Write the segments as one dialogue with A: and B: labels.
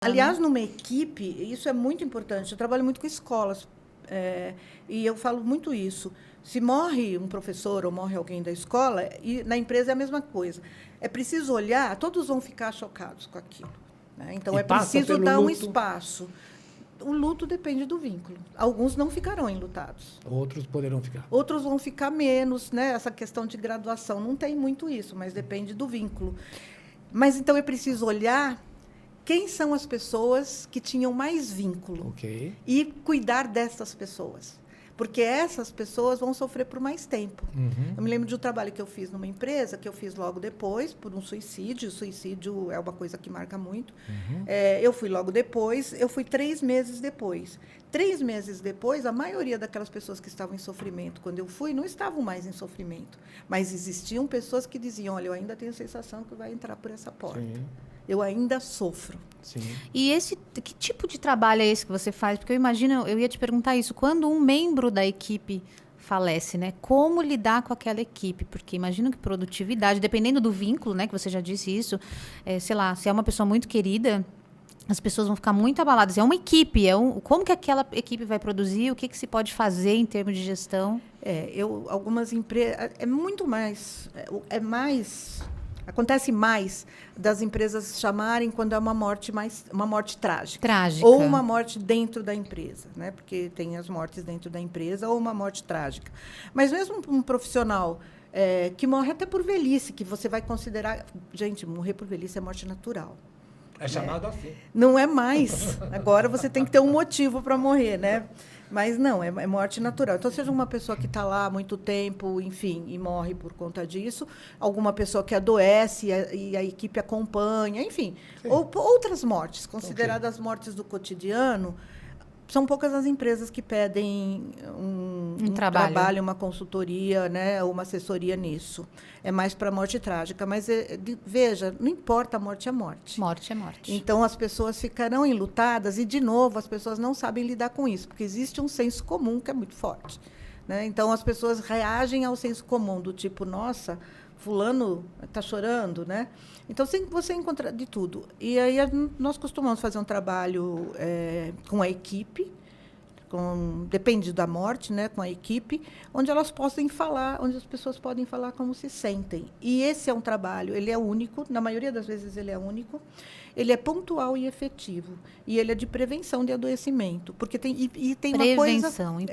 A: Aliás, numa equipe, isso é muito importante. Eu trabalho muito com escolas, e eu falo muito isso. Se morre um professor ou morre alguém da escola, e na empresa é a mesma coisa. É preciso olhar, todos vão ficar chocados com aquilo, né? Então, é preciso dar um espaço. O luto depende do vínculo. Alguns não ficarão enlutados.
B: Outros poderão ficar.
A: Outros vão ficar menos, né? Essa questão de graduação não tem muito isso, mas depende do vínculo. Mas, então, é preciso olhar quem são as pessoas que tinham mais vínculo e cuidar dessas pessoas. Porque essas pessoas vão sofrer por mais tempo. Eu me lembro de um trabalho que eu fiz numa empresa, que eu fiz logo depois, por um suicídio. O suicídio é uma coisa que marca muito. Eu fui logo depois, eu fui 3 meses depois. 3 meses depois, a maioria daquelas pessoas que estavam em sofrimento, quando eu fui, não estavam mais em sofrimento. Mas existiam pessoas que diziam, olha, eu ainda tenho a sensação que vai entrar por essa porta. Eu ainda sofro.
C: Sim. E que tipo de trabalho é esse que você faz? Porque eu imagino, eu ia te perguntar isso, quando um membro da equipe falece, né? Como lidar com aquela equipe? Porque imagino que produtividade, dependendo do vínculo, né? Que você já disse isso, sei lá, se é uma pessoa muito querida, as pessoas vão ficar muito abaladas. É uma equipe, como que aquela equipe vai produzir? O que se pode fazer em termos de gestão?
A: Algumas empresas... Acontece mais das empresas chamarem quando é uma morte trágica. Ou uma morte dentro da empresa, né? Porque tem as mortes dentro da empresa, ou uma morte trágica. Mas mesmo um profissional que morre até por velhice, que você vai considerar... Gente, morrer por velhice é morte natural.
B: É chamado assim.
A: Não é mais. Agora você tem que ter um motivo para morrer, né? Mas não, é morte natural. Então, seja uma pessoa que está lá há muito tempo, enfim, e morre por conta disso, alguma pessoa que adoece e a equipe acompanha, enfim. Ou outras mortes, consideradas mortes do cotidiano. São poucas as empresas que pedem um trabalho, uma consultoria, né, ou uma assessoria nisso. É mais para morte trágica. Mas, veja, não importa, a morte é morte.
C: Morte é morte.
A: Então, as pessoas ficarão enlutadas e, de novo, as pessoas não sabem lidar com isso, porque existe um senso comum que é muito forte, né? Então, as pessoas reagem ao senso comum, do tipo, nossa, fulano está chorando, né? Então, você encontra de tudo. E aí, nós costumamos fazer um trabalho com a equipe, depende da morte, né, com a equipe, onde elas possam falar, onde as pessoas podem falar como se sentem. E esse é um trabalho, ele é único, na maioria das vezes ele é único, ele é pontual e efetivo, e ele é de prevenção de adoecimento, porque tem uma coisa,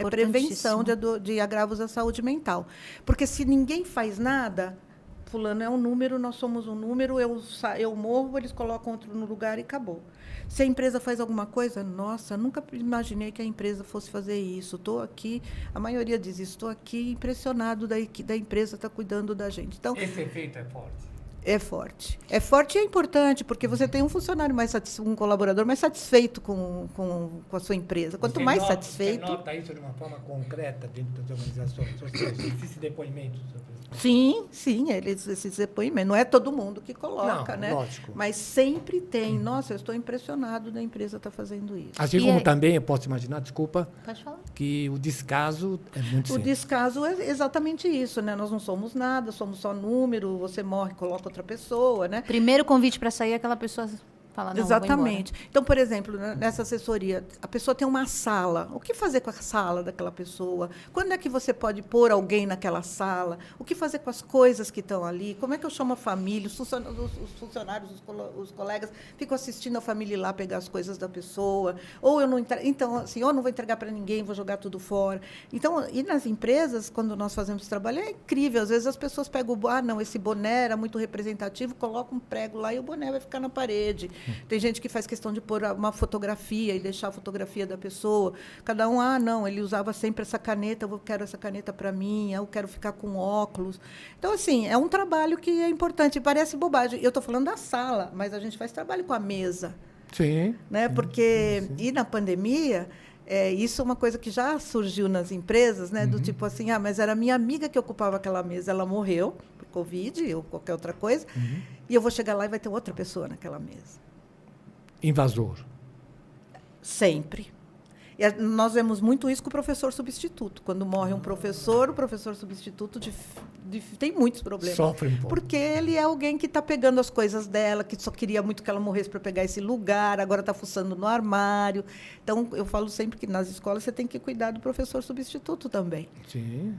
A: prevenção de agravos à saúde mental, porque se ninguém faz nada, fulano é um número, nós somos um número, eu morro, eles colocam outro no lugar e acabou. Se a empresa faz alguma coisa, nossa, nunca imaginei que a empresa fosse fazer isso. Estou aqui, a maioria diz isso, estou aqui impressionado da empresa estar cuidando da gente. Então,
B: esse efeito é forte.
A: É forte. É forte e é importante, porque você tem um funcionário um colaborador mais satisfeito com a sua empresa. Quanto mais satisfeito...
B: Você nota isso de uma forma concreta dentro das organizações? Ou seja, existe depoimento sobre isso?
A: Sim, esses depoimentos. Não é todo mundo que coloca, né?
B: Lógico.
A: Mas sempre tem. Nossa, eu estou impressionado da empresa estar fazendo isso.
B: Assim como também, eu posso imaginar, desculpa,
C: pode falar,
B: que o descaso é muito sério.
A: O descaso é exatamente isso, né? Nós não somos nada, somos só número, você morre, coloca outra pessoa, né?
C: Primeiro convite para sair, aquela pessoa fala, não,
A: exatamente. Então, por exemplo, nessa assessoria, a pessoa tem uma sala. O que fazer com a sala daquela pessoa? Quando é que você pode pôr alguém naquela sala? O que fazer com as coisas que estão ali? Como é que eu chamo a família? Os funcionários, os colegas ficam assistindo a família ir lá pegar as coisas da pessoa. Ou eu não então, assim, ou não vou entregar para ninguém, vou jogar tudo fora. Então, e nas empresas, quando nós fazemos esse trabalho, é incrível. Às vezes as pessoas pegam não, esse boné era muito representativo, colocam um prego lá e o boné vai ficar na parede. Tem gente que faz questão de pôr uma fotografia e deixar a fotografia da pessoa. Cada um, não, ele usava sempre essa caneta, eu quero essa caneta para mim, eu quero ficar com óculos. Então, assim, é um trabalho que é importante. Parece bobagem. Eu estou falando da sala, mas a gente faz trabalho com a mesa.
B: Sim.
A: Né? Porque, e na pandemia... isso é uma coisa que já surgiu nas empresas, né? Do tipo assim, mas era a minha amiga que ocupava aquela mesa, ela morreu por Covid ou qualquer outra coisa, e eu vou chegar lá e vai ter outra pessoa naquela mesa.
B: Invasor.
A: Sempre. nós vemos muito isso com o professor substituto. Quando morre um professor, o professor substituto tem muitos problemas.
B: Sofre um pouco.
A: Porque ele é alguém que está pegando as coisas dela, que só queria muito que ela morresse para pegar esse lugar, agora está fuçando no armário. Então, eu falo sempre que nas escolas você tem que cuidar do professor substituto também.
B: Sim.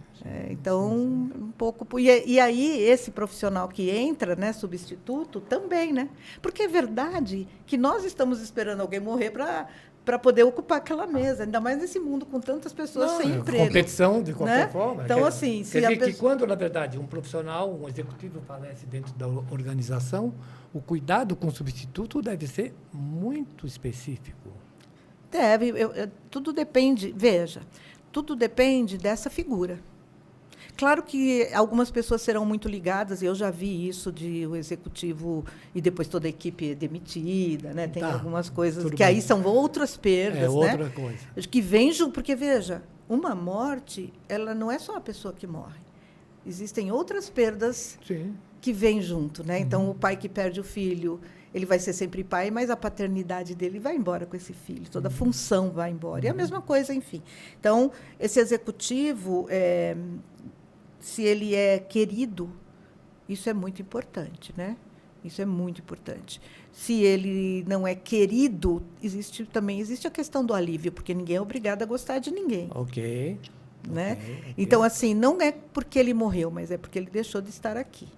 A: Então, um pouco... E aí, esse profissional que entra, né, substituto, também, né? Porque é verdade que nós estamos esperando alguém morrer para poder ocupar aquela mesa, ainda mais nesse mundo com tantas pessoas sem emprego.
B: Competição, de qualquer
A: né?
B: forma.
A: Então, assim,
B: quer dizer que quando, na verdade, um profissional, um executivo falece dentro da organização, o cuidado com o substituto deve ser muito específico.
A: Deve. Tudo depende, veja, tudo depende dessa figura. Claro que algumas pessoas serão muito ligadas, e eu já vi isso de o executivo e depois toda a equipe é demitida, né? Tem algumas coisas que aí são outras perdas, né?
B: Outra coisa.
A: Que vem junto, porque veja, uma morte, ela não é só a pessoa que morre. Existem outras perdas que vêm junto, né? Então, o pai que perde o filho, ele vai ser sempre pai, mas a paternidade dele vai embora com esse filho, toda a função vai embora. E a mesma coisa, enfim. Então, esse executivo, se ele é querido, isso é muito importante, né? Isso é muito importante. Se ele não é querido, também existe a questão do alívio, porque ninguém é obrigado a gostar de ninguém.
B: Ok.
A: Né? Então, assim, não é porque ele morreu, mas é porque ele deixou de estar aqui.